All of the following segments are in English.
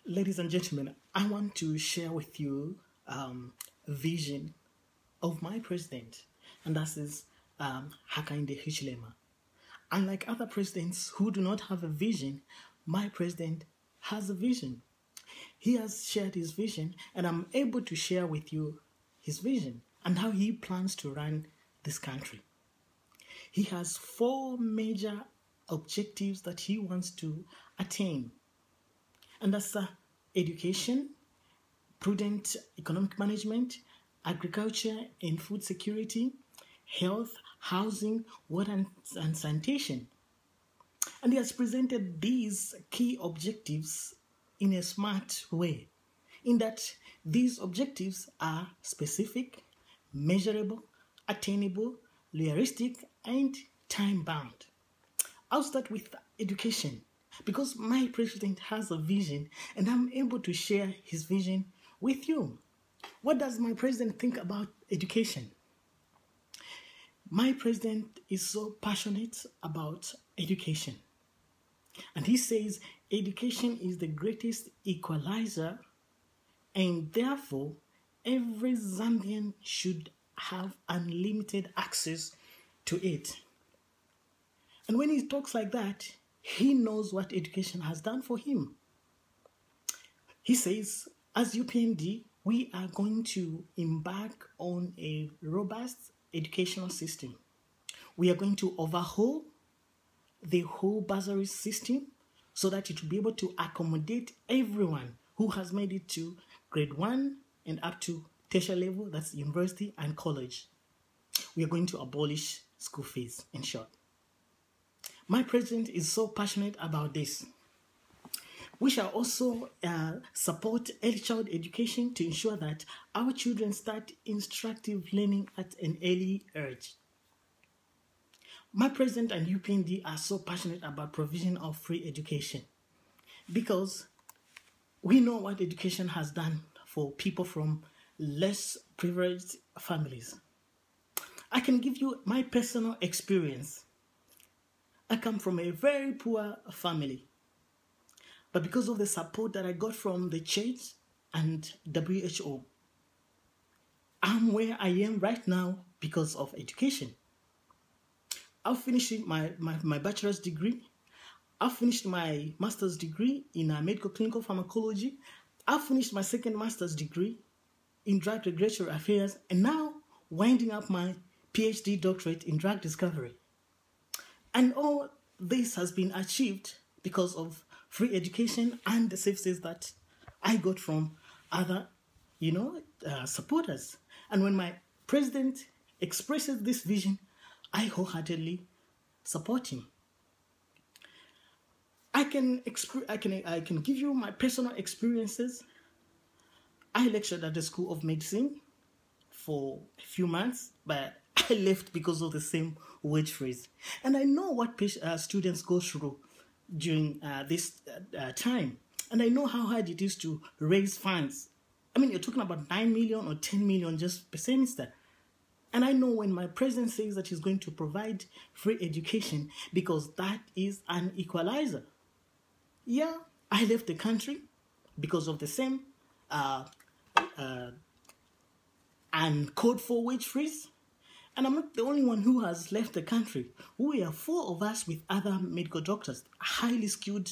Ladies and gentlemen, I want to share with you a vision of my president, and that is Hakainde Hichilema. Unlike other presidents who do not have a vision, my president has a vision. He has shared his vision, and I'm able to share with you his vision and how he plans to run this country. He has four major objectives that he wants to attain, and that's education, prudent economic management, agriculture and food security, health, housing, water and sanitation. And he has presented these key objectives in a smart way, in that these objectives are specific, measurable, attainable, realistic, and time-bound. I'll start with education, because my president has a vision and I'm able to share his vision with you. What does my president think about education? My president is so passionate about education. And he says education is the greatest equalizer, and therefore every Zambian should have unlimited access to it. And when he talks like that, he knows what education has done for him. He says, as UPND, we are going to embark on a robust educational system. We are going to overhaul the whole bursary system so that it will be able to accommodate everyone who has made it to grade 1 and up to tertiary level, that's university and college. We are going to abolish school fees, in short. My president is so passionate about this. We shall also support early child education to ensure that our children start instructive learning at an early age. My president and UPND are so passionate about provision of free education because we know what education has done for people from less privileged families. I can give you my personal experience. I come from a very poor family. But because of the support that I got from the church and WHO, I'm where I am right now because of education. I've finished my bachelor's degree. I've finished my master's degree in medical clinical pharmacology. I've finished my second master's degree in drug regulatory affairs, and now winding up my PhD doctorate in drug discovery. And all this has been achieved because of free education and the services that I got from other, supporters. And when my president expresses this vision, I wholeheartedly support him. I can give you my personal experiences. I lectured at the School of Medicine for a few months, but I left because of the same wage freeze. And I know what students go through during this time. And I know how hard it is to raise funds. I mean, you're talking about 9 million or 10 million just per semester. And I know when my president says that he's going to provide free education because that is an equalizer. Yeah, I left the country because of the same uncalled for wage freeze. And I'm not the only one who has left the country. We are 4 of us with other medical doctors, highly skilled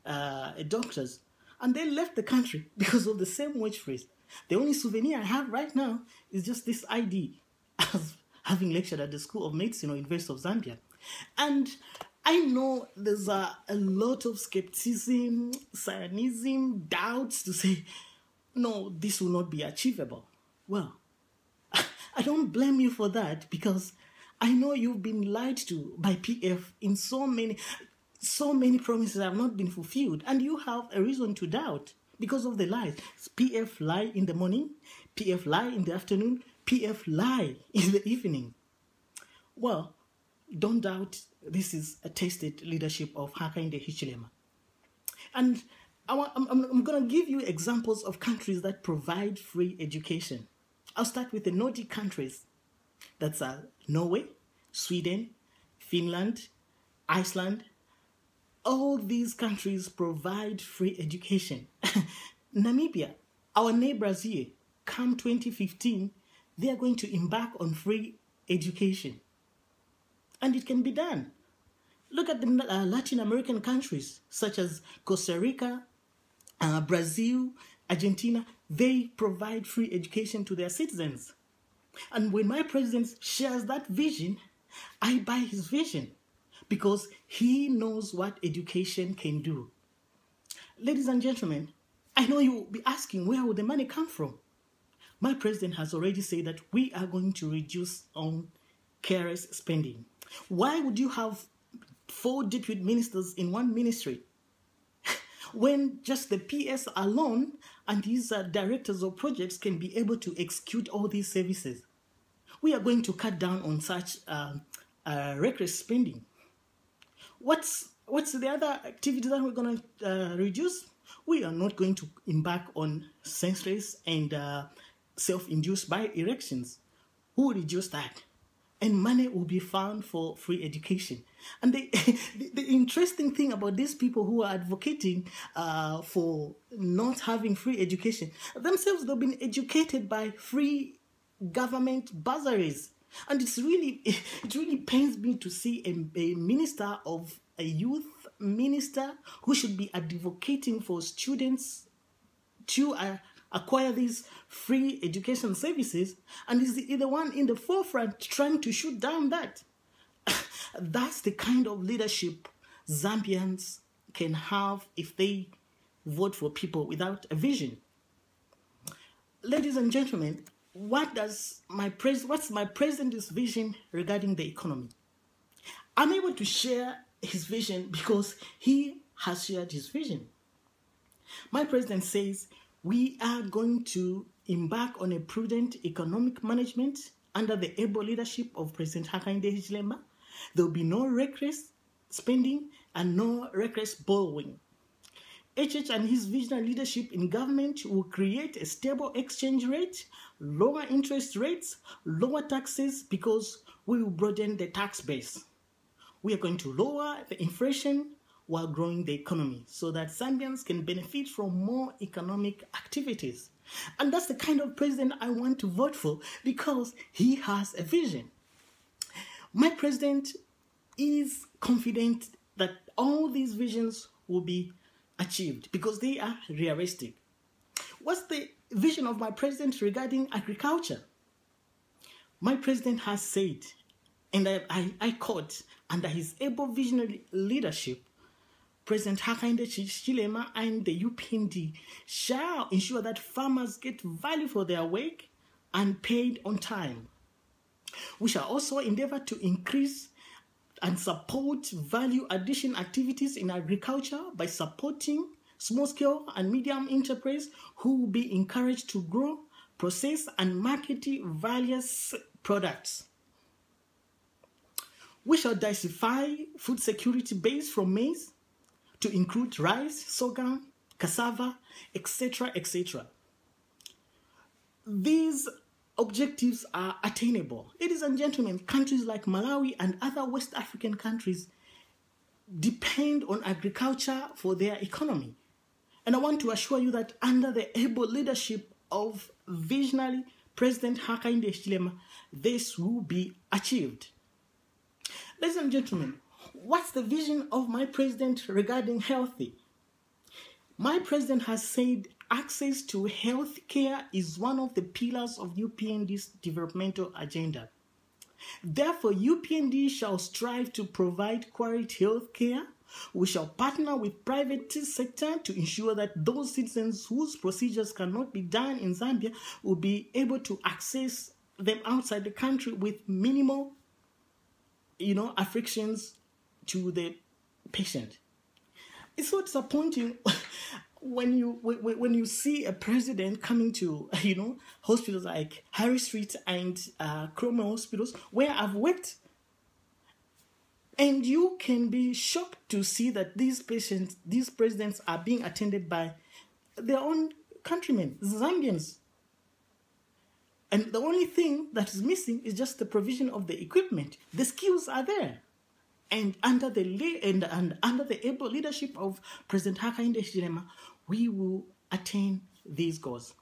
doctors. And they left the country because of the same wage freeze. The only souvenir I have right now is just this ID as having lectured at the School of Medicine or University of Zambia. And I know there's a lot of skepticism, cynicism, doubts to say, no, this will not be achievable. Well, I don't blame you for that because I know you've been lied to by PF in so many promises have not been fulfilled, and you have a reason to doubt because of the lies. PF lie in the morning, PF lie in the afternoon, PF lie in the evening. Well, don't doubt this is a tested leadership of Hakainde Hichilema. And I'm going to give you examples of countries that provide free education. I'll start with the Nordic countries. That's Norway, Sweden, Finland, Iceland. all these countries provide free education. Namibia, our neighbors here, come 2015, they are going to embark on free education. And it can be done. Look at the Latin American countries such as Costa Rica, Brazil, Argentina. They provide free education to their citizens. And when my president shares that vision, I buy his vision because he knows what education can do. Ladies and gentlemen, I know you will be asking, where will the money come from? My president has already said that we are going to reduce on careless spending. Why would you have 4 deputy ministers in one ministry when just the PS alone and these directors of projects can be able to execute all these services? We are going to cut down on such reckless spending. What's the other activity that we're going to reduce? We are not going to embark on senseless and self-induced by elections. Who will reduce that? And money will be found for free education. And the interesting thing about these people who are advocating for not having free education, themselves they've been educated by free government bursaries. And it really pains me to see a minister of a youth minister who should be advocating for students to acquire these free education services, and is the one in the forefront trying to shoot down that. That's the kind of leadership Zambians can have if they vote for people without a vision. Ladies and gentlemen, what's my president's vision regarding the economy? I'm able to share his vision because he has shared his vision. My president says we are going to embark on a prudent economic management under the able leadership of President Hakainde Hichilema. There will be no reckless spending and no reckless borrowing. HH and his visionary leadership in government will create a stable exchange rate, lower interest rates, lower taxes, because we will broaden the tax base. We are going to lower the inflation while growing the economy so that Zambians can benefit from more economic activities. And that's the kind of president I want to vote for because he has a vision. My president is confident that all these visions will be achieved because they are realistic. What's the vision of my president regarding agriculture? My president has said, and I quote, under his able visionary leadership, President Hakainde Hichilema and the UPND shall ensure that farmers get value for their work and paid on time. We shall also endeavor to increase and support value addition activities in agriculture by supporting small-scale and medium enterprise who will be encouraged to grow, process, and market various products. We shall diversify food security base from maize to include rice, sorghum, cassava, etc., etc. These objectives are attainable. Ladies and gentlemen, countries like Malawi and other West African countries depend on agriculture for their economy. And I want to assure you that under the able leadership of visionary President Hakainde Hichilema, this will be achieved. Ladies and gentlemen, what's the vision of my president regarding healthy? My president has said access to health care is one of the pillars of UPND's developmental agenda. Therefore, UPND shall strive to provide quality health care. We shall partner with private sector to ensure that those citizens whose procedures cannot be done in Zambia will be able to access them outside the country with minimal, afflictions to the patient. It's so disappointing when you see a president coming to hospitals like Harry Street and Cromwell hospitals where I've worked, and you can be shocked to see that these presidents are being attended by their own countrymen, Zambians. And the only thing that is missing is just the provision of the equipment. The skills are there. And under the able leadership of President Hakainde Hichilema, we will attain these goals.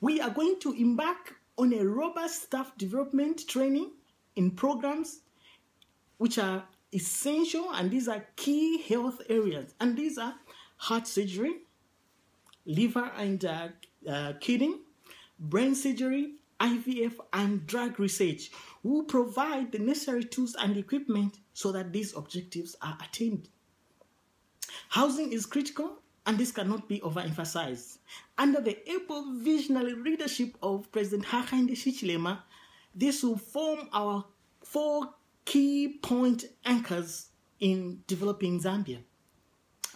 We are going to embark on a robust staff development training in programs which are essential, and these are key health areas. And these are heart surgery, liver and kidney, brain surgery, IVF, and drug research. We will provide the necessary tools and equipment so that these objectives are attained. Housing is critical, and this cannot be overemphasized. Under the able visionary leadership of President Hakainde Hichilema, this will form our 4 key point anchors in developing Zambia.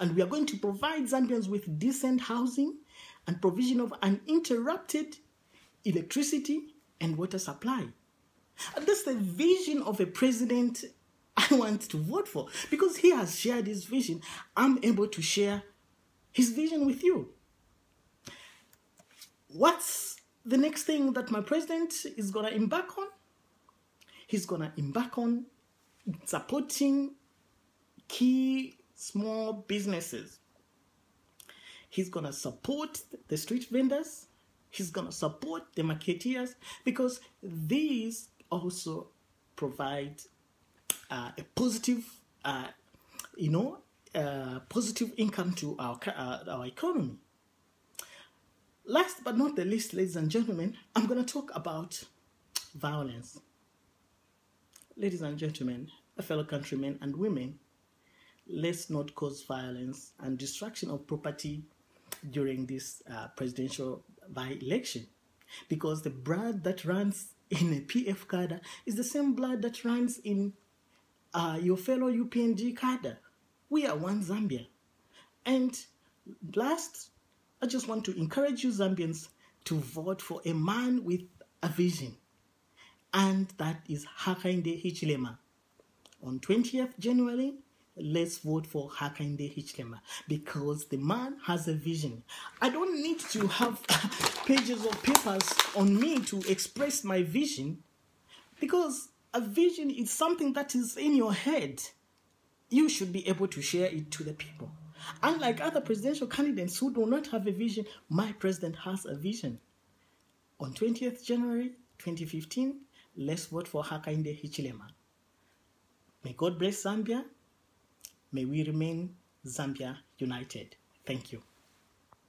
And we are going to provide Zambians with decent housing and provision of uninterrupted electricity and water supply. And that's the vision of a president I want to vote for. Because he has shared his vision, I'm able to share his vision with you. What's the next thing that my president is going to embark on? He's going to embark on supporting key small businesses. He's going to support the street vendors. He's going to support the marketeers, because these also provide a positive, positive income to our economy. Last but not the least, ladies and gentlemen, I'm going to talk about violence. Ladies and gentlemen, fellow countrymen and women, let's not cause violence and destruction of property during this presidential by-election, because the blood that runs in a PF cadre is the same blood that runs in your fellow UPND cadre. We are one Zambia. And last, I just want to encourage you Zambians to vote for a man with a vision, and that is Hakainde Hichilema. On 20th January, let's vote for Hakainde Hichilema, because the man has a vision. I don't need to have pages of papers on me to express my vision, because a vision is something that is in your head. You should be able to share it to the people. Unlike other presidential candidates who do not have a vision, my president has a vision. On 20th January 2015, let's vote for Hakainde Hichilema. May God bless Zambia. May we remain Zambia united. Thank you.